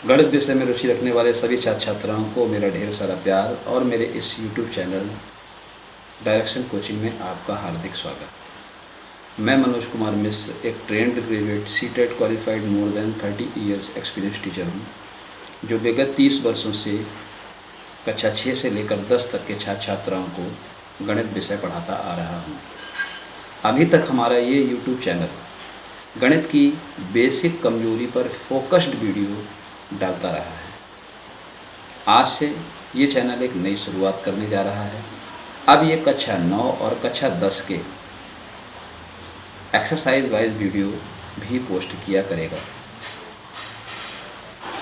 गणित विषय में रुचि रखने वाले सभी छात्र छात्राओं को मेरा ढेर सारा प्यार और मेरे इस YouTube चैनल डायरेक्शन कोचिंग में आपका हार्दिक स्वागत। मैं मनोज कुमार मिश्र एक trained graduate CTET qualified more than 30 years experience teacher हूँ, जो विगत 30 वर्षों से कक्षा 6 से लेकर 10 तक के छात्र छात्राओं को गणित विषय पढ़ाता आ रहा हूँ। अभी तक हमारा ये YouTube चैनल गणित की बेसिक कमजोरी पर फोकस्ड वीडियो डालता रहा है। आज से ये चैनल एक नई शुरुआत करने जा रहा है। अब ये कक्षा 9 और कक्षा 10 के एक्सरसाइज वाइज वीडियो भी पोस्ट किया करेगा,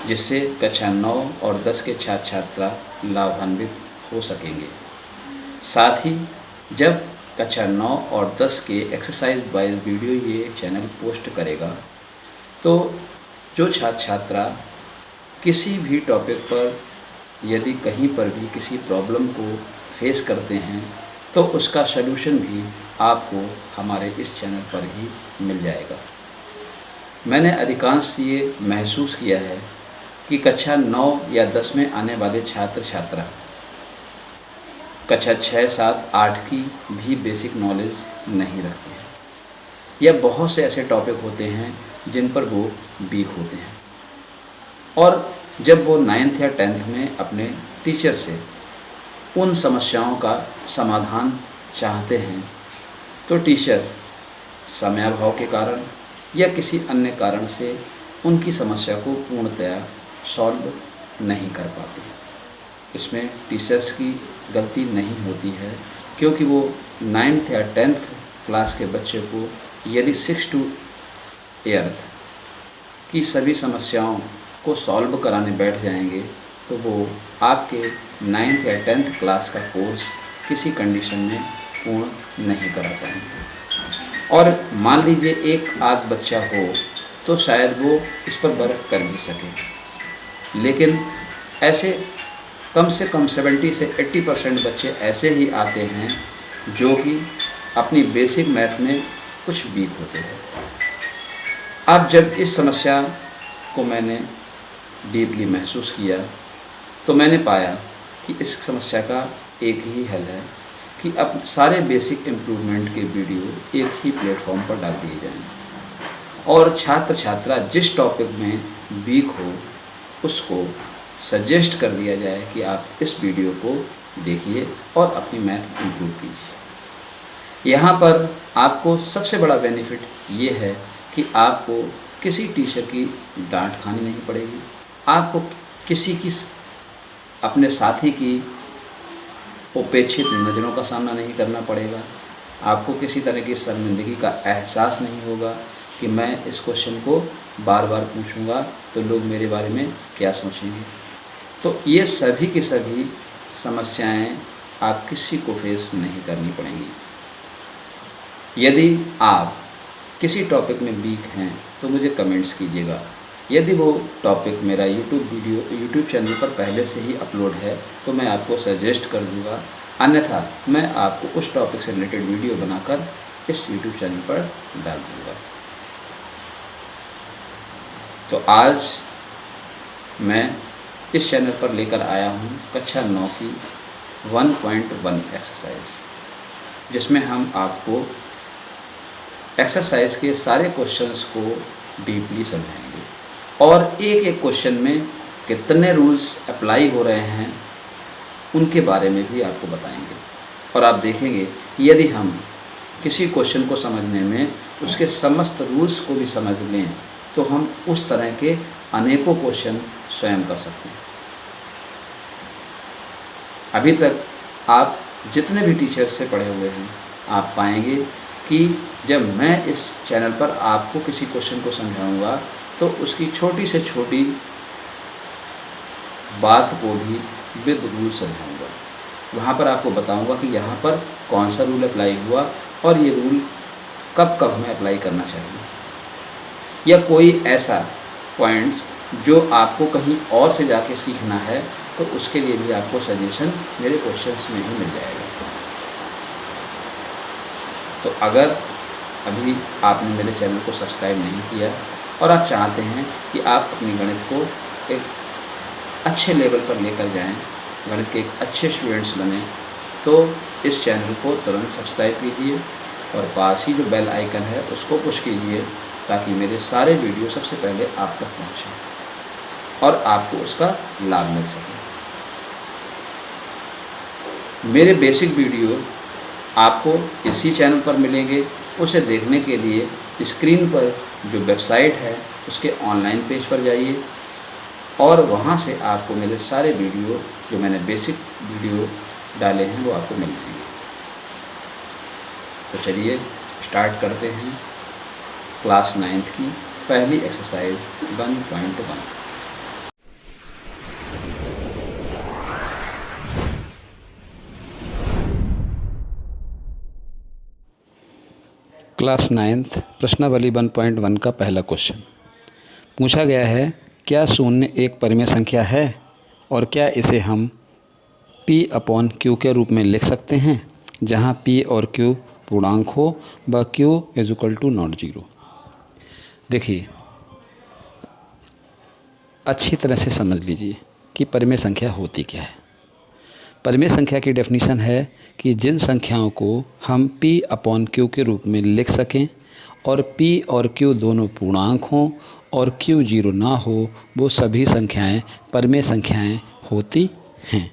जिससे कक्षा 9 और 10 के छात्र छात्रा लाभान्वित हो सकेंगे। साथ ही जब कक्षा 9 और 10 के एक्सरसाइज वाइज वीडियो ये चैनल पोस्ट करेगा, तो जो छात्र छात्रा किसी भी टॉपिक पर यदि कहीं पर भी किसी प्रॉब्लम को फेस करते हैं, तो उसका सलूशन भी आपको हमारे इस चैनल पर ही मिल जाएगा। मैंने अधिकांश ये महसूस किया है कि कक्षा 9 या 10 में आने वाले छात्र छात्रा कक्षा 6, 7, 8 की भी बेसिक नॉलेज नहीं रखते हैं, या बहुत से ऐसे टॉपिक होते हैं जिन पर वो वीक होते हैं। और जब वो 9th या 10th में अपने टीचर से उन समस्याओं का समाधान चाहते हैं, तो टीचर समयाभाव के कारण या किसी अन्य कारण से उनकी समस्या को पूर्णतया सॉल्व नहीं कर पाते। इसमें टीचर्स की गलती नहीं होती है, क्योंकि वो 9th या 10th क्लास के बच्चे को यदि 6 to 8 की सभी समस्याओं को सॉल्व कराने बैठ जाएंगे, तो वो आपके 9th या 10th क्लास का कोर्स किसी कंडीशन में पूर्ण नहीं करा पाएंगे। और मान लीजिए एक आध बच्चा हो तो शायद वो इस पर वर्क कर भी सके, लेकिन ऐसे कम से कम 70 से 80% बच्चे ऐसे ही आते हैं जो कि अपनी बेसिक मैथ में कुछ वीक होते हैं। अब जब इस समस्या को मैंने डीपली महसूस किया, तो मैंने पाया कि इस समस्या का एक ही हल है कि अब सारे बेसिक इम्प्रूवमेंट के वीडियो एक ही प्लेटफॉर्म पर डाल दिए जाएं, और छात्र छात्रा जिस टॉपिक में वीक हो उसको सजेस्ट कर दिया जाए कि आप इस वीडियो को देखिए और अपनी मैथ इम्प्रूव कीजिए। यहाँ पर आपको सबसे बड़ा बेनिफिट ये है कि आपको किसी टीचर की डांट खानी नहीं पड़ेगी, आपको किसी की अपने साथी की उपेक्षित नज़रों का सामना नहीं करना पड़ेगा, आपको किसी तरह की शर्मिंदगी का एहसास नहीं होगा कि मैं इस क्वेश्चन को बार बार पूछूंगा तो लोग मेरे बारे में क्या सोचेंगे। तो ये सभी की सभी समस्याएं आप किसी को फेस नहीं करनी पड़ेंगी। यदि आप किसी टॉपिक में वीक हैं तो मुझे कमेंट्स कीजिएगा। यदि वो टॉपिक मेरा यूट्यूब चैनल पर पहले से ही अपलोड है तो मैं आपको सजेस्ट कर दूंगा, अन्यथा मैं आपको उस टॉपिक से रिलेटेड वीडियो बनाकर इस यूट्यूब चैनल पर डाल दूंगा। तो आज मैं इस चैनल पर लेकर आया हूँ कक्षा 9 की 1.1 एक्सरसाइज, जिसमें हम आपको एक्सरसाइज के सारे क्वेश्चंस को डीपली समझाएंगे और एक एक क्वेश्चन में कितने रूल्स अप्लाई हो रहे हैं उनके बारे में भी आपको बताएंगे। और आप देखेंगे कि यदि हम किसी क्वेश्चन को समझने में उसके समस्त रूल्स को भी समझ लें तो हम उस तरह के अनेकों क्वेश्चन स्वयं कर सकते हैं। अभी तक आप जितने भी टीचर्स से पढ़े हुए हैं, आप पाएंगे कि जब मैं इस चैनल पर आपको किसी क्वेश्चन को समझाऊंगा तो उसकी छोटी से छोटी बात को भी विद रूल समझाऊंगा। वहाँ पर आपको बताऊंगा कि यहाँ पर कौन सा रूल अप्लाई हुआ और ये रूल कब कब हमें अप्लाई करना चाहिए, या कोई ऐसा पॉइंट्स जो आपको कहीं और से जाके सीखना है तो उसके लिए भी आपको सजेशन मेरे क्वेश्चंस में ही मिल जाएगा। तो अगर अभी आपने मेरे चैनल को सब्सक्राइब नहीं किया और आप चाहते हैं कि आप अपनी गणित को एक अच्छे लेवल पर लेकर जाएं, गणित के एक अच्छे स्टूडेंट्स बने, तो इस चैनल को तुरंत सब्सक्राइब कीजिए और पास ही जो बेल आइकन है उसको पुश कीजिए, ताकि मेरे सारे वीडियो सबसे पहले आप तक पहुँचें और आपको उसका लाभ मिल सके। मेरे बेसिक वीडियो आपको इसी चैनल पर मिलेंगे। उसे देखने के लिए स्क्रीन पर जो वेबसाइट है उसके ऑनलाइन पेज पर जाइए और वहाँ से आपको मेरे सारे वीडियो जो मैंने बेसिक वीडियो डाले हैं वो आपको मिल जाएंगे। तो चलिए स्टार्ट करते हैं क्लास 9th की पहली एक्सरसाइज 1.1। क्लास 9th प्रश्नावली 1.1 का पहला क्वेश्चन पूछा गया है, क्या शून्य एक परिमेय संख्या है और क्या इसे हम P/Q के रूप में लिख सकते हैं, जहां P और Q पूर्णांक हो व Q = 0। देखिए, अच्छी तरह से समझ लीजिए कि परिमेय संख्या होती क्या है। परिमेय संख्या की डेफिनीशन है कि जिन संख्याओं को हम P/Q के रूप में लिख सकें और P और Q दोनों पूर्णांक हों और Q 0 ना हो, वो सभी संख्याएं परिमेय संख्याएं होती हैं।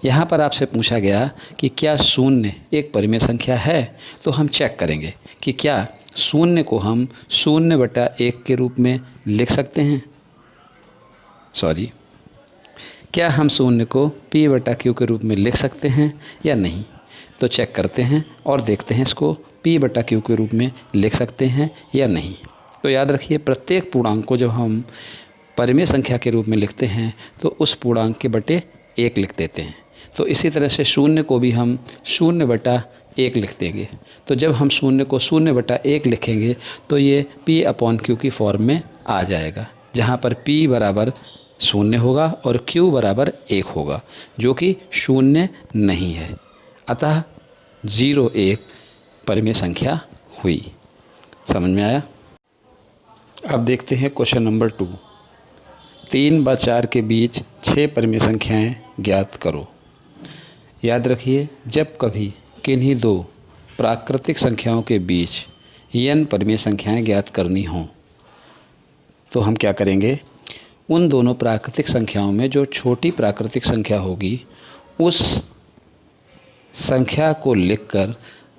यहाँ पर आपसे पूछा गया कि क्या शून्य एक परिमेय संख्या है, तो हम चेक करेंगे कि क्या शून्य को हम 0/1 के रूप में लिख सकते हैं। क्या हम शून्य को P/Q के रूप में लिख सकते हैं या नहीं। तो चेक करते हैं और देखते हैं इसको P/Q के रूप में लिख सकते हैं या नहीं। तो याद रखिए, प्रत्येक पूर्णांक को जब हम परिमेय संख्या के रूप में लिखते हैं तो उस पूर्णांक के बटे 1 लिख देते हैं। तो इसी तरह से शून्य को भी हम 0/1 लिख देंगे। तो जब हम शून्य को 0/1 लिखेंगे तो ये P/Q की फॉर्म में आ जाएगा, जहाँ पर P बराबर 0 होगा और Q बराबर 1 होगा, जो कि 0 नहीं है। अतः 0 एक परिमेय संख्या हुई। समझ में आया। अब देखते हैं क्वेश्चन नंबर 2। 3 व 4 के बीच 6 परिमेय संख्याएं ज्ञात करो। याद रखिए, जब कभी किन्हीं दो प्राकृतिक संख्याओं के बीच n परिमेय संख्याएं ज्ञात करनी हों, तो हम क्या करेंगे, उन दोनों प्राकृतिक संख्याओं में जो छोटी प्राकृतिक संख्या होगी उस संख्या को लिखकर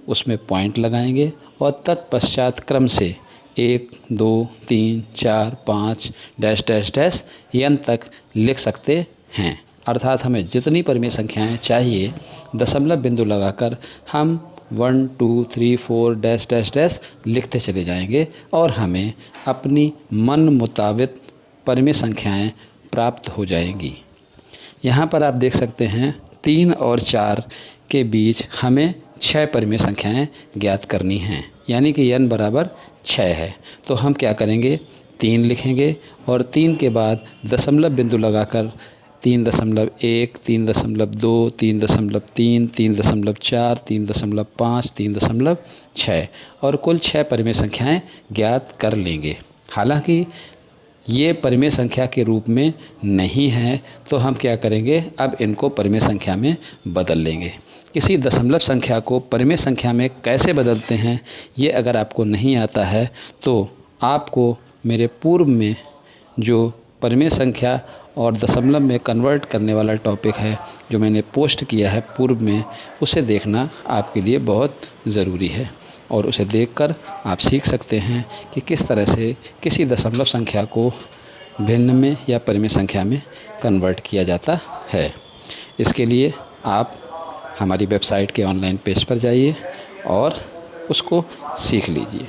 उसमें पॉइंट लगाएंगे और तत्पश्चात क्रम से 1, 2, 3, 4, 5 डैश डैश डैश n तक लिख सकते हैं। अर्थात हमें जितनी परिमेय संख्याएं चाहिए दशमलव बिंदु लगाकर हम 1, 2, 3, 4 डैश डैश डैश लिखते चले जाएंगे और हमें अपनी मन मुताबिक परिमेय संख्याएं प्राप्त हो जाएंगी। यहाँ पर आप देख सकते हैं 3 और 4 के बीच हमें 6 परिमेय संख्याएं ज्ञात करनी हैं, यानी कि n बराबर 6 है। तो हम क्या करेंगे, 3 लिखेंगे और 3 के बाद दशमलव बिंदु लगाकर 3.1, 3.2, 3.3, 3.4, 3.5, 3.6 और कुल 6 परिमेय संख्याएं ज्ञात कर लेंगे। हालांकि ये परिमेय संख्या के रूप में नहीं है, तो हम क्या करेंगे, अब इनको परिमेय संख्या में बदल लेंगे। किसी दशमलव संख्या को परिमेय संख्या में कैसे बदलते हैं, ये अगर आपको नहीं आता है तो आपको मेरे पूर्व में जो परिमेय संख्या और दशमलव में कन्वर्ट करने वाला टॉपिक है जो मैंने पोस्ट किया है पूर्व में, उसे देखना आपके लिए बहुत ज़रूरी है और उसे देखकर आप सीख सकते हैं कि किस तरह से किसी दशमलव संख्या को भिन्न में या परिमेय संख्या में कन्वर्ट किया जाता है। इसके लिए आप हमारी वेबसाइट के ऑनलाइन पेज पर जाइए और उसको सीख लीजिए।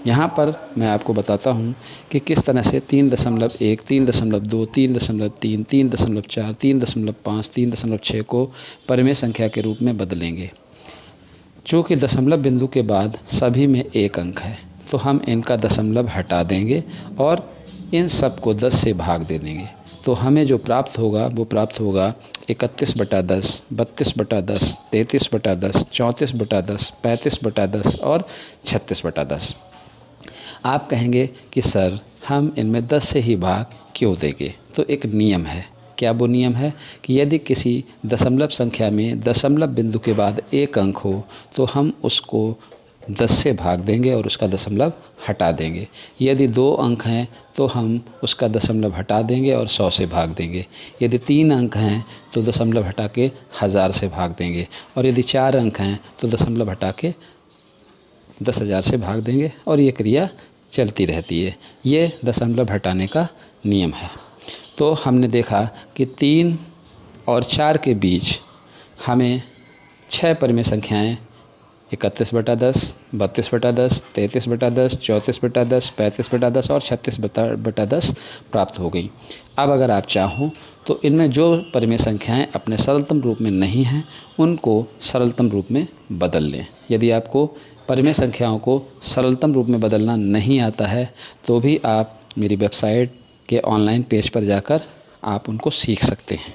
यहाँ पर मैं आपको बताता हूँ कि किस तरह से 3.1, 3.2, 3.3, 3.4, 3.5, 3.6 को परिमेय संख्या के रूप में बदलेंगे। चूँकि दशमलव बिंदु के बाद सभी में 1 अंक है, तो हम इनका दशमलव हटा देंगे और इन सब को 10 से भाग दे देंगे। तो हमें जो प्राप्त होगा वो प्राप्त होगा 31/10, 32/10, 33/10, 34/10, 35/10 और 36/10। आप कहेंगे कि सर हम इनमें 10 से ही भाग क्यों देंगे? तो एक नियम है। क्या वो नियम है कि यदि किसी दशमलव संख्या में दशमलव बिंदु के बाद एक अंक हो तो हम उसको 10 से भाग देंगे और उसका दशमलव हटा देंगे। यदि 2 अंक हैं तो हम उसका दशमलव हटा देंगे और 100 से भाग देंगे। यदि 3 अंक हैं तो दशमलव हटा के 1000 से भाग देंगे और यदि 4 अंक हैं तो दशमलव हटा के 10,000 से भाग देंगे और ये क्रिया चलती रहती है। ये दशमलव हटाने का नियम है। तो हमने देखा कि 3 और 4 के बीच हमें 6 परिमेय संख्याएं 31/10, 32/10, 33/10, 34/10, 35/10 और 36/10 प्राप्त हो गई। अब अगर आप चाहो तो इनमें जो परिमेय संख्याएं अपने सरलतम रूप में नहीं हैं उनको सरलतम रूप में बदल लें। यदि आपको परिमेय संख्याओं को सरलतम रूप में बदलना नहीं आता है तो भी आप मेरी वेबसाइट के ऑनलाइन पेज पर जाकर आप उनको सीख सकते हैं।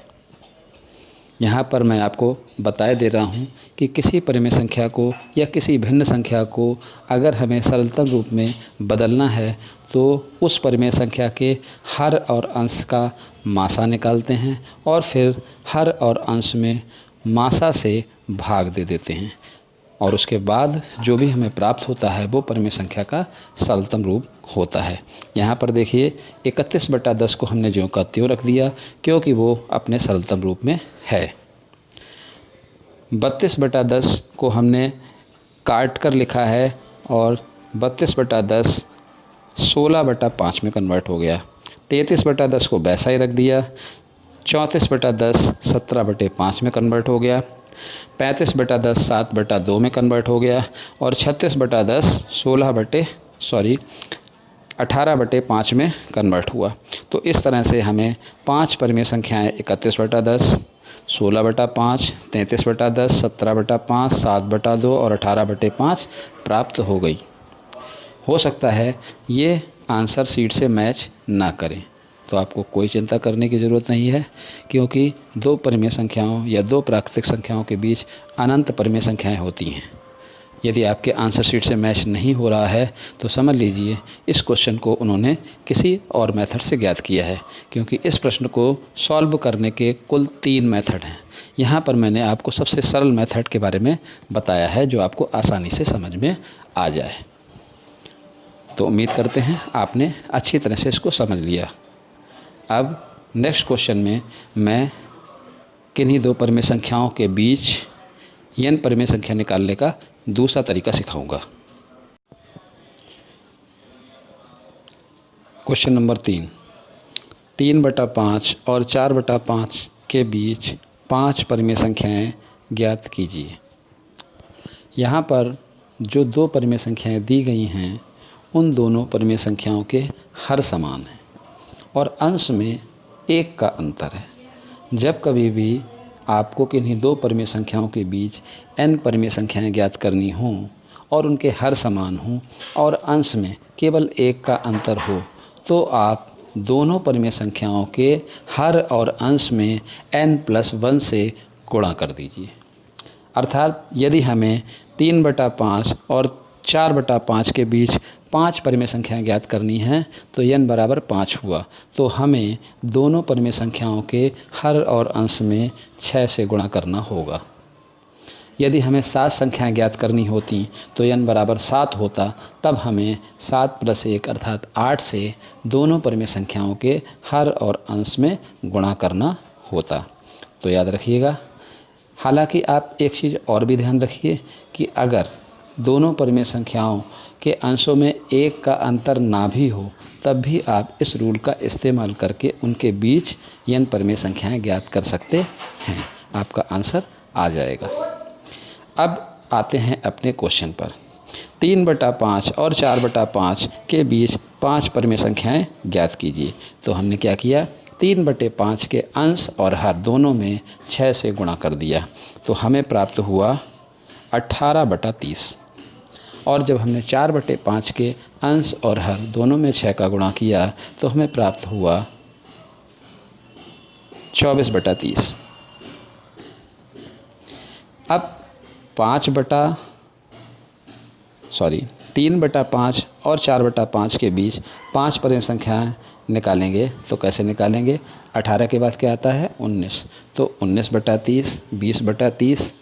यहाँ पर मैं आपको बताए दे रहा हूँ कि किसी परिमेय संख्या को या किसी भिन्न संख्या को अगर हमें सरलतम रूप में बदलना है तो उस परिमेय संख्या के हर और अंश का मासा निकालते हैं और फिर हर और अंश में मासा से भाग दे देते हैं और उसके बाद जो भी हमें प्राप्त होता है वो परिमेय संख्या का सरलतम रूप होता है। यहाँ पर देखिए 31/10 को हमने ज्यों का त्यों रख दिया क्योंकि वो अपने सरलतम रूप में है। 32/10 को हमने काट कर लिखा है और 32/10 16/5 में कन्वर्ट हो गया। 33/10 को वैसा ही रख दिया। 34/10 17/5 में कन्वर्ट हो गया। 35/10 7/2 में कन्वर्ट हो गया और 36/10 18/5 में कन्वर्ट हुआ। तो इस तरह से हमें 5 परिमेय संख्याएं 31/10, 16/5, 33/10, 17/5, 7/2 और 18/5 प्राप्त हो गई। हो सकता है ये आंसर शीट से मैच ना करें तो आपको कोई चिंता करने की ज़रूरत नहीं है क्योंकि 2 परिमेय संख्याओं या 2 प्राकृतिक संख्याओं के बीच अनंत परिमेय संख्याएं होती हैं। यदि आपके आंसर शीट से मैच नहीं हो रहा है तो समझ लीजिए इस क्वेश्चन को उन्होंने किसी और मेथड से ज्ञात किया है क्योंकि इस प्रश्न को सॉल्व करने के कुल 3 मेथड हैं। यहाँ पर मैंने आपको सबसे सरल मेथड के बारे में बताया है जो आपको आसानी से समझ में आ जाए। तो उम्मीद करते हैं आपने अच्छी तरह से इसको समझ लिया। अब नेक्स्ट क्वेश्चन में मैं किन्हीं 2 परिमेय संख्याओं के बीच n परिमेय संख्या निकालने का दूसरा तरीका सिखाऊंगा। क्वेश्चन नंबर 3/5 और 4/5 के बीच 5 परिमेय संख्याएं ज्ञात कीजिए। यहाँ पर जो 2 परिमेय संख्याएं दी गई हैं उन दोनों परिमेय संख्याओं के हर समान हैं और अंश में 1 का अंतर है। जब कभी भी आपको किन्हीं 2 परिमेय संख्याओं के बीच n परिमेय संख्याएं ज्ञात करनी हों और उनके हर समान हों और अंश में केवल 1 का अंतर हो तो आप दोनों परिमेय संख्याओं के हर और अंश में n+1 से गुणा कर दीजिए। अर्थात यदि हमें 3/5 और 4/5 के बीच 5 परिमेय संख्याएं ज्ञात करनी हैं तो n बराबर 5 हुआ तो हमें दोनों परिमेय संख्याओं के हर और अंश में 6 से गुणा करना होगा। यदि हमें 7 संख्याएं ज्ञात करनी होती तो n बराबर 7 होता, तब हमें 7 + 1 अर्थात 8 से दोनों परिमेय संख्याओं के हर और अंश में गुणा करना होता। तो याद रखिएगा। हालांकि आप एक चीज़ और भी ध्यान रखिए कि अगर दोनों परिमेय संख्याओं के अंशों में 1 का अंतर ना भी हो तब भी आप इस रूल का इस्तेमाल करके उनके बीच n परिमेय संख्याएं ज्ञात कर सकते हैं। आपका आंसर आ जाएगा। अब आते हैं अपने क्वेश्चन पर। 3/5 और 4/5 के बीच 5 परिमेय संख्याएं ज्ञात कीजिए। तो हमने क्या किया, 3/5 के अंश और हर दोनों में 6 से गुणा कर दिया तो हमें प्राप्त हुआ 18/30। और जब हमने 4/5 के अंश और हर दोनों में 6 का गुणा किया तो हमें प्राप्त हुआ 24/30। अब 3/5 और 4/5 के बीच 5 परिमेय संख्याएं निकालेंगे तो कैसे निकालेंगे? 18 के बाद क्या आता है? 19। तो 19/30, 20/30,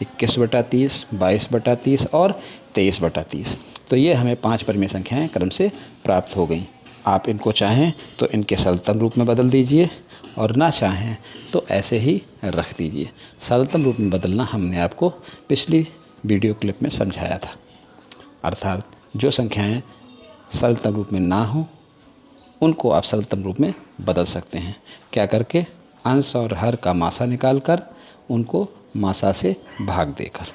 21/30, 22/30 और 23/30। तो ये हमें 5 परिमेय संख्याएं क्रम से प्राप्त हो गई। आप इनको चाहें तो इनके सरलतम रूप में बदल दीजिए और ना चाहें तो ऐसे ही रख दीजिए। सरलतम रूप में बदलना हमने आपको पिछली वीडियो क्लिप में समझाया था। अर्थात जो संख्याएं सरलतम रूप में ना हो उनको आप सरलतम रूप में बदल सकते हैं। क्या करके? अंश और हर का मासा निकाल कर उनको मासा से भाग देकर।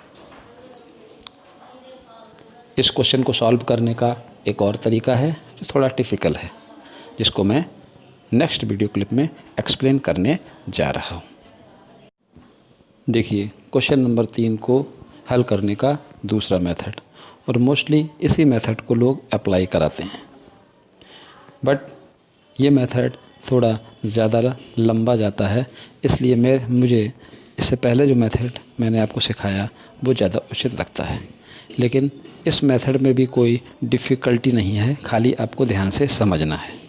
इस क्वेश्चन को सॉल्व करने का एक और तरीका है जो थोड़ा टिपिकल है, जिसको मैं नेक्स्ट वीडियो क्लिप में एक्सप्लेन करने जा रहा हूँ। देखिए, क्वेश्चन नंबर 3 को हल करने का दूसरा मेथड, और मोस्टली इसी मेथड को लोग अप्लाई कराते हैं, बट ये मेथड थोड़ा ज़्यादा लंबा जाता है, इसलिए मुझे इससे पहले जो मेथड मैंने आपको सिखाया वो ज़्यादा उचित लगता है। लेकिन इस मेथड में भी कोई डिफ़िकल्टी नहीं है, खाली आपको ध्यान से समझना है।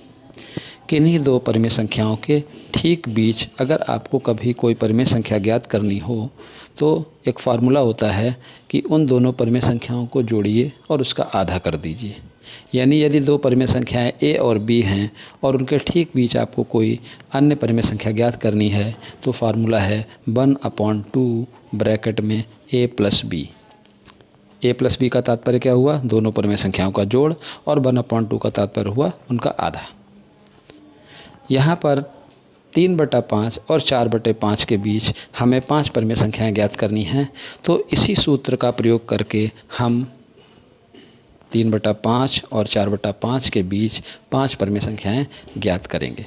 किन्हीं दो परिमेय संख्याओं के ठीक बीच अगर आपको कभी कोई परिमेय संख्या ज्ञात करनी हो तो एक फार्मूला होता है कि उन दोनों परिमेय संख्याओं को जोड़िए और उसका आधा कर दीजिए। यानी यदि दो परिमेय संख्याएं a और b हैं और उनके ठीक बीच आपको कोई अन्य परिमेय संख्या ज्ञात करनी है तो फार्मूला है 1/2 ब्रैकेट में a + b। a + b का तात्पर्य क्या हुआ? दोनों परिमेय संख्याओं का जोड़, और 1/2 का तात्पर्य हुआ उनका आधा। यहाँ पर 3/5 और 4/5 के बीच हमें 5 परिमेय संख्याएं ज्ञात करनी हैं, तो इसी सूत्र का प्रयोग करके हम 3/5 और 4/5 के बीच 5 परिमेय संख्याएं ज्ञात करेंगे।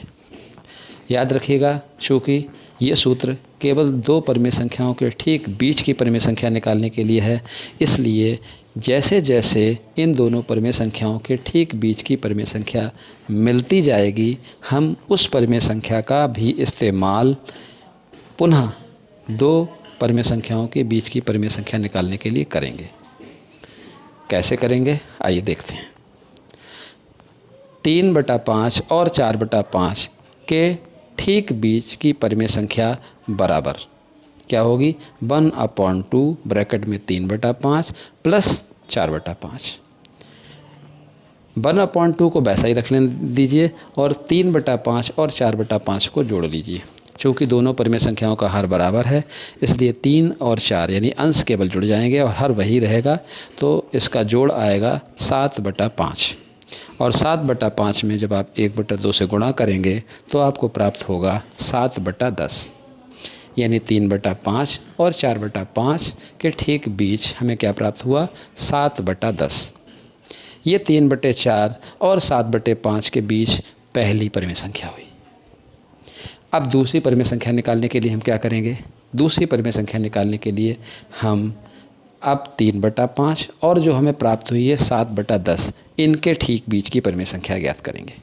याद रखिएगा, चूँकि ये सूत्र केवल दो परिमेय संख्याओं के ठीक बीच की परिमेय संख्या निकालने के लिए है, इसलिए जैसे जैसे इन दोनों परिमेय संख्याओं के ठीक बीच की परिमेय संख्या मिलती जाएगी, हम उस परिमेय संख्या का भी इस्तेमाल पुनः दो परिमेय संख्याओं के बीच की परिमेय संख्या निकालने के लिए करेंगे। कैसे करेंगे? आइए देखते हैं। 3/5 और 4/5 के ठीक बीच की परिमेय संख्या बराबर क्या होगी? 1/2 ब्रैकेट में 3/5 प्लस 4/5। 1/2 को वैसा ही रखने दीजिए और 3/5 और 4/5 को जोड़ लीजिए। चूँकि दोनों परिमेय संख्याओं का हर बराबर है, इसलिए 3 और 4 यानी अंश केवल जुड़ जाएंगे और हर वही रहेगा, तो इसका जोड़ आएगा 7/5। और 7/5 में जब आप 1/2 से गुणा करेंगे तो आपको प्राप्त होगा 7/10। यानी 3/5 और 4/5 के ठीक बीच हमें क्या प्राप्त हुआ? 7/10। ये 3/4 और 7/5 के बीच पहली परिमेय संख्या हुई। अब दूसरी परिमेय संख्या निकालने के लिए हम क्या करेंगे? दूसरी परिमेय संख्या निकालने के लिए हम अब 3/5 और जो हमें प्राप्त हुई है 7/10, इनके ठीक बीच की परिमेय संख्या ज्ञात करेंगे।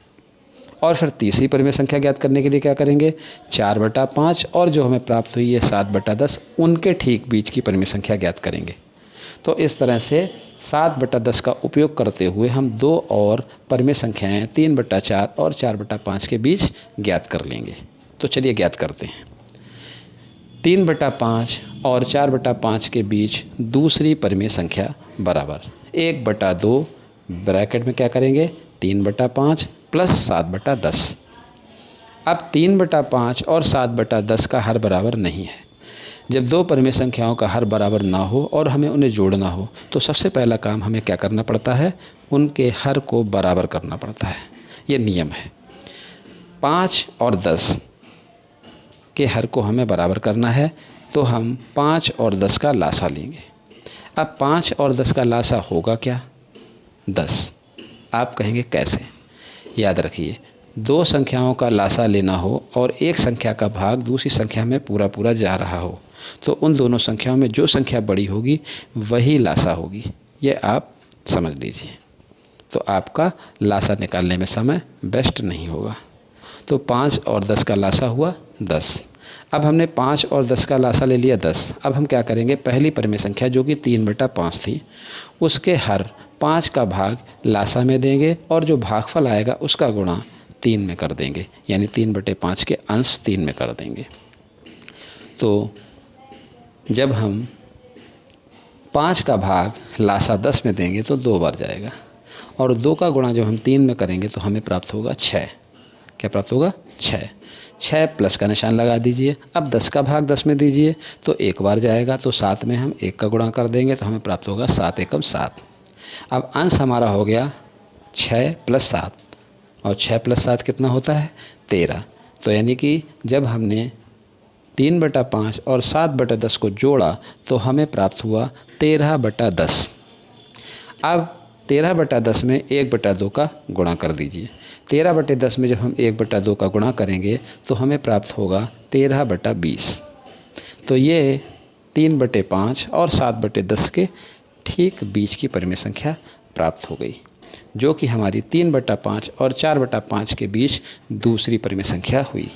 और फिर तीसरी परिमेय संख्या ज्ञात करने के लिए क्या करेंगे? 4/5 और जो हमें प्राप्त हुई है 7/10, उनके ठीक बीच की परिमेय संख्या ज्ञात करेंगे। तो इस तरह से 7/10 का उपयोग करते हुए हम दो और परिमेय संख्याएँ 3/4 और 4/5 के बीच ज्ञात कर लेंगे। तो चलिए ज्ञात करते हैं। 3/5 और 4/5 के बीच दूसरी परिमेय संख्या बराबर 1/2 ब्रैकेट में क्या करेंगे? 3/5 प्लस 7/10। अब 3/5 और 7/10 का हर बराबर नहीं है। जब दो परिमेय संख्याओं का हर बराबर ना हो और हमें उन्हें जोड़ना हो तो सबसे पहला काम हमें क्या करना पड़ता है? उनके हर को बराबर करना पड़ता है। ये नियम है। 5 और 10 के हर को हमें बराबर करना है, तो हम 5 और 10 का लासा लेंगे। अब 5 और 10 का लासा होगा क्या? 10। आप कहेंगे कैसे? याद रखिए, दो संख्याओं का लासा लेना हो और एक संख्या का भाग दूसरी संख्या में पूरा पूरा जा रहा हो, तो उन दोनों संख्याओं में जो संख्या बड़ी होगी वही लासा होगी। ये आप समझ लीजिए। तो आपका लासा निकालने में समय बेस्ट नहीं होगा। तो 5 और 10 का लासा हुआ 10। अब हमने 5 और 10 का लासा ले लिया 10। अब हम क्या करेंगे? पहली परिमेय संख्या जो कि 3/5 थी, उसके हर 5 का भाग लासा में देंगे और जो भागफल आएगा उसका गुणा 3 में कर देंगे, यानी 3/5 के अंश 3 में कर देंगे। तो जब हम 5 का भाग लासा 10 में देंगे तो 2 बार जाएगा, और 2 का गुणा जब हम 3 में करेंगे तो हमें प्राप्त होगा 6। क्या प्राप्त होगा? 6 प्लस का निशान लगा दीजिए। अब 10 का भाग 10 में दीजिए तो 1 बार जाएगा, तो 7 में हम 1 का गुणा कर देंगे तो हमें प्राप्त होगा 7 एकम 7। अब अंश हमारा हो गया 6 + 7, और 6 + 7 कितना होता है? 13। तो यानी कि जब हमने 3/5 और 7/10 को जोड़ा तो हमें प्राप्त हुआ 13/10। अब 13/10 में 1/2 का गुणा कर दीजिए। 13/10 में जब हम 1/2 का गुणा करेंगे तो हमें प्राप्त होगा 13/20। तो ये 3/5 और 7/10 के ठीक बीच की परिमेय संख्या प्राप्त हो गई, जो कि हमारी 3/5 और 4/5 के बीच दूसरी परिमेय संख्या हुई।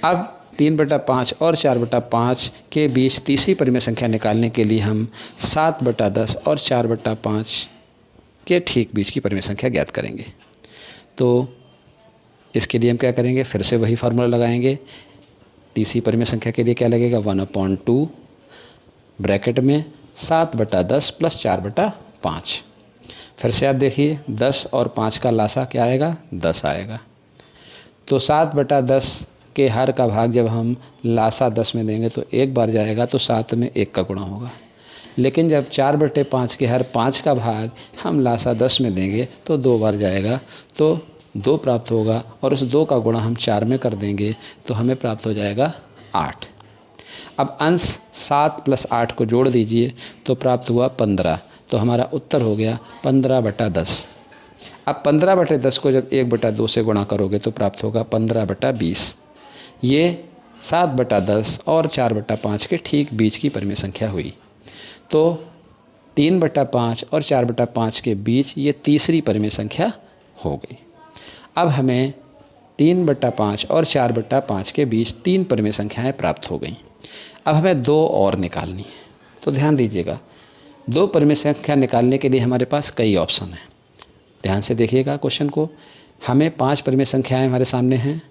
अब 3/5 और 4/5 के बीच तीसरी परिमेय संख्या निकालने के लिए हम 7/10 और 4/5 के ठीक बीच की परिमेय संख्या ज्ञात करेंगे। तो इसके लिए हम क्या करेंगे? फिर से वही फार्मूला लगाएंगे। तीसरी परिमेय संख्या के लिए क्या लगेगा? 1/2 ब्रैकेट में 7/10 + 4/5। फिर से आप देखिए 10 और 5 का लासा क्या आएगा? 10 आएगा। तो 7/10 के हर का भाग जब हम लासा 10 में देंगे तो 1 बार जाएगा, तो 7 में 1 का गुणा होगा। लेकिन जब 4/5 के हर 5 का भाग हम लासा 10 में देंगे तो 2 बार जाएगा, तो 2 प्राप्त होगा, और उस 2 का गुणा हम 4 में कर देंगे तो हमें प्राप्त हो जाएगा 8। अब अंश 7 + 8 को जोड़ दीजिए तो प्राप्त हुआ 15। तो हमारा उत्तर हो गया 15/10। अब 15/10 को जब 1/2 से गुणा करोगे तो प्राप्त होगा 15/20। ये 7/10 और 4/5 के ठीक बीच की परिमेय संख्या हुई। तो 3/5 और 4/5 के बीच ये तीसरी परिमेय संख्या हो गई। अब हमें 3/5 और 4/5 के बीच 3 परिमेय संख्याएं प्राप्त हो गई। अब हमें 2 और निकालनी है। तो ध्यान दीजिएगा, 2 परिमेय संख्या निकालने के लिए हमारे पास कई ऑप्शन हैं। ध्यान से देखिएगा क्वेश्चन को। हमें 5 परिमेय संख्याएं हमारे सामने हैं।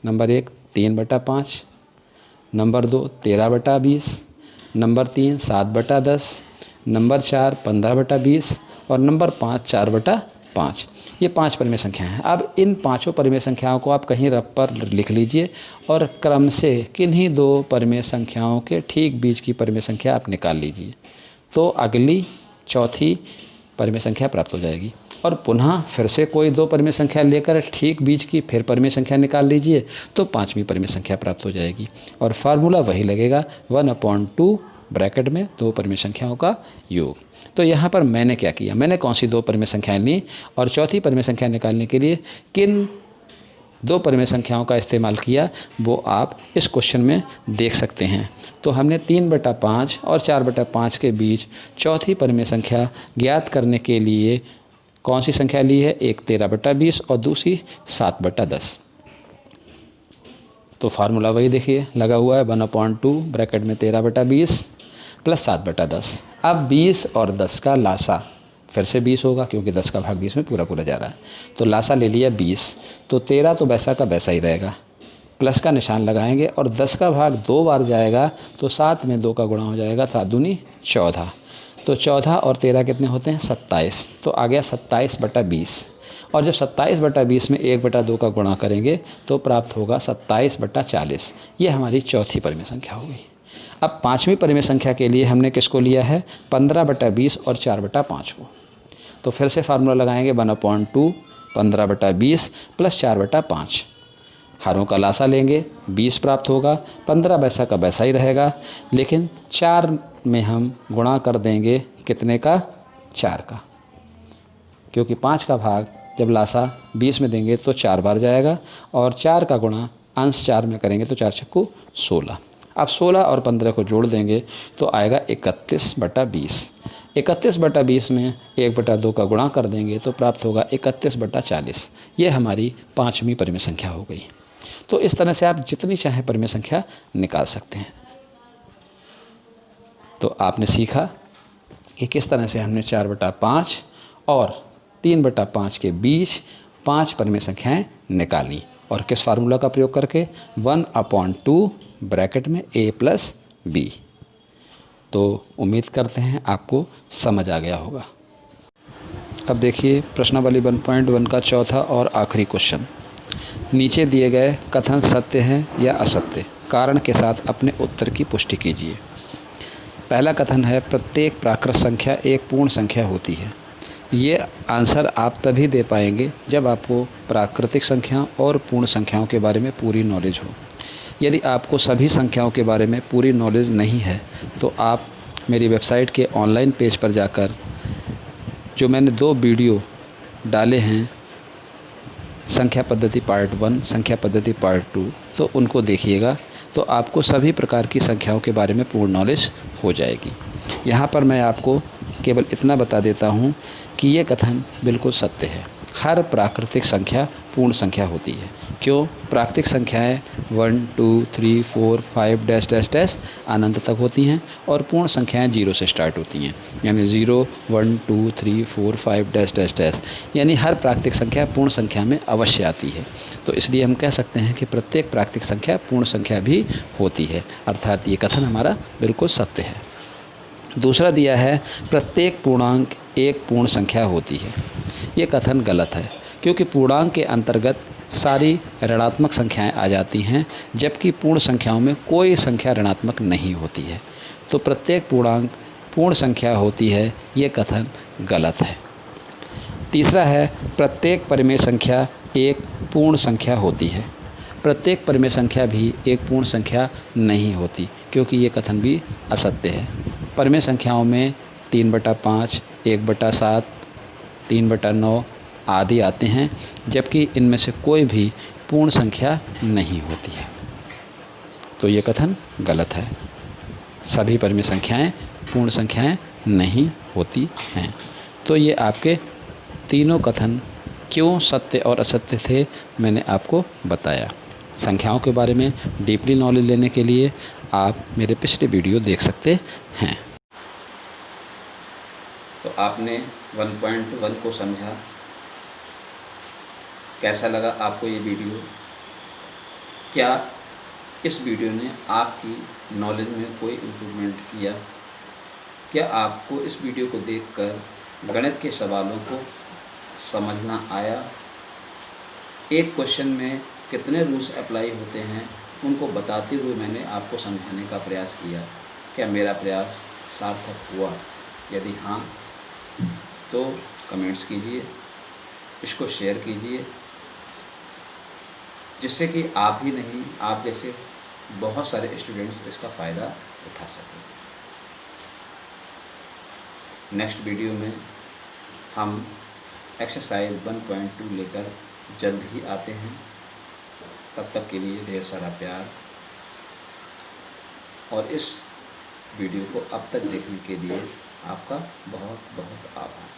नंबर 1 3/5, नंबर 2 13/20, नंबर 3 7/10, नंबर 4 15/20 और नंबर 5 4/5। ये 5 परिमेय संख्याएं हैं। अब इन पांचों परिमेय संख्याओं को आप कहीं रफ पर लिख लीजिए और क्रम से किन्हीं 2 परिमेय संख्याओं के ठीक बीच की परिमेय संख्या आप निकाल लीजिए, तो अगली चौथी परिमेय संख्या प्राप्त हो जाएगी। और पुनः फिर से कोई 2 परिमेय संख्या लेकर ठीक बीच की फिर परिमेय संख्या निकाल लीजिए, तो 5वीं परिमेय संख्या प्राप्त हो जाएगी। और फार्मूला वही लगेगा 1/2 ब्रैकेट में 2 परिमेय संख्याओं का योग। तो यहाँ पर मैंने क्या किया? मैंने कौन सी 2 परिमेय संख्याएं ली और चौथी परिमेय संख्या निकालने के लिए किन 2 परिमेय संख्याओं का इस्तेमाल किया, वो आप इस क्वेश्चन में देख सकते हैं। तो हमने 3/5 और 4/5 के बीच चौथी परिमेय संख्या ज्ञात करने के लिए कौन सी संख्या ली है? एक 13/20 और दूसरी 7/10। तो फार्मूला वही देखिए लगा हुआ है 1/2 ब्रैकेट में 13/20 + 7/10। अब 20 और 10 का लासा फिर से 20 होगा, क्योंकि 10 का भाग 20 में पूरा पूरा जा रहा है। तो लासा ले लिया 20, तो 13 तो वैसा का वैसा ही रहेगा, प्लस का निशान लगाएंगे और 10 का भाग 2 बार जाएगा, तो 7 में 2 का गुणा हो जाएगा, 7 दूनी 14। तो 14 और 13 कितने होते हैं? 27। तो आ गया 27/20। और जब 27/20 में 1/2 का गुणा करेंगे तो प्राप्त होगा 27/40। ये हमारी चौथी परिमेय संख्या हो गई। अब 5वीं परिमेय संख्या के लिए हमने किसको लिया है? 15/20 और 4/5 को। तो फिर से फार्मूला लगाएंगे 1/2 15/20 + 4/5। हरों का लासा लेंगे, 20 प्राप्त होगा, 15 वैसा का वैसा ही रहेगा, लेकिन 4 में हम गुणा कर देंगे कितने का? 4 का, क्योंकि 5 का भाग जब लासा 20 में देंगे तो 4 बार जाएगा, और 4 का गुणा अंश 4 में करेंगे तो 4 छक्कू 16। अब 16 और 15 को जोड़ देंगे तो आएगा 31/20। 31/20 में 1/2 का गुणा कर देंगे तो प्राप्त होगा 31/40। ये हमारी 5वीं परिमेय संख्या हो गई। तो इस तरह से आप जितनी चाहें परिमेय संख्या निकाल सकते हैं। तो आपने सीखा कि किस तरह से हमने 4/5 और 3/5 के बीच 5 परिमेय संख्याएं निकालनी, और किस फार्मूला का प्रयोग करके? 1/2 ब्रैकेट में a + b। तो उम्मीद करते हैं आपको समझ आ गया होगा। अब देखिए प्रश्नावली 1.1 का चौथा और आखिरी क्वेश्चन। नीचे दिए गए कथन सत्य हैं या असत्य, कारण के साथ अपने उत्तर की पुष्टि कीजिए। पहला कथन है प्रत्येक प्राकृत संख्या एक पूर्ण संख्या होती है। ये आंसर आप तभी दे पाएंगे जब आपको प्राकृतिक संख्याओं और पूर्ण संख्याओं के बारे में पूरी नॉलेज हो। यदि आपको सभी संख्याओं के बारे में पूरी नॉलेज नहीं है तो आप मेरी वेबसाइट के ऑनलाइन पेज पर जाकर जो मैंने 2 वीडियो डाले हैं, संख्या पद्धति पार्ट 1, संख्या पद्धति पार्ट 2, तो उनको देखिएगा, तो आपको सभी प्रकार की संख्याओं के बारे में पूर्ण नॉलेज हो जाएगी। यहाँ पर मैं आपको केवल इतना बता देता हूँ कि ये कथन बिल्कुल सत्य है। हर प्राकृतिक संख्या पूर्ण संख्या होती है। क्यों? प्राकृतिक संख्याएं 1, 2, 3, 4, 5 डैश डैश डैश अनंत तक होती हैं और पूर्ण संख्याएं 0 से स्टार्ट होती हैं, यानी 0, 1, 2, 3, 4, 5 डैश डैश डैश, यानी हर प्राकृतिक संख्या पूर्ण संख्या में अवश्य आती है। तो इसलिए हम कह सकते हैं कि प्रत्येक प्राकृतिक संख्या पूर्ण संख्या भी होती है, अर्थात ये कथन हमारा बिल्कुल सत्य है। दूसरा दिया है प्रत्येक पूर्णांक एक पूर्ण संख्या होती है। ये कथन गलत है, क्योंकि पूर्णांक के अंतर्गत सारी ऋणात्मक संख्याएं आ जाती हैं, जबकि पूर्ण संख्याओं में कोई संख्या ऋणात्मक नहीं होती है। तो प्रत्येक पूर्णांक पूर्ण संख्या होती है, ये कथन गलत है। तीसरा है प्रत्येक परिमेय संख्या एक पूर्ण संख्या होती है। प्रत्येक परिमेय संख्या भी एक पूर्ण संख्या नहीं होती, क्योंकि ये कथन भी असत्य है। परिमेय संख्याओं में 3/5, 1/7, 3/9 आदि आते हैं, जबकि इनमें से कोई भी पूर्ण संख्या नहीं होती है। तो ये कथन गलत है। सभी परिमेय संख्याएं पूर्ण संख्याएं नहीं होती हैं। तो ये आपके तीनों कथन क्यों सत्य और असत्य थे, मैंने आपको बताया। संख्याओं के बारे में डीपली नॉलेज लेने के लिए आप मेरे पिछले वीडियो देख सकते हैं। तो आपने 1.1 को समझा। कैसा लगा आपको ये वीडियो? क्या इस वीडियो ने आपकी नॉलेज में कोई इम्प्रूवमेंट किया? क्या आपको इस वीडियो को देखकर गणित के सवालों को समझना आया? एक क्वेश्चन में कितने रूल्स अप्लाई होते हैं उनको बताते हुए मैंने आपको समझाने का प्रयास किया। क्या मेरा प्रयास सार्थक हुआ? यदि हाँ तो कमेंट्स कीजिए, इसको शेयर कीजिए, जिससे कि आप ही नहीं, आप जैसे बहुत सारे स्टूडेंट्स इसका फ़ायदा उठा सकें। नेक्स्ट वीडियो में हम एक्सरसाइज 1.2 लेकर जल्द ही आते हैं। तब तक के लिए ढेर सारा प्यार, और इस वीडियो को अब तक देखने के लिए आपका बहुत बहुत आभार।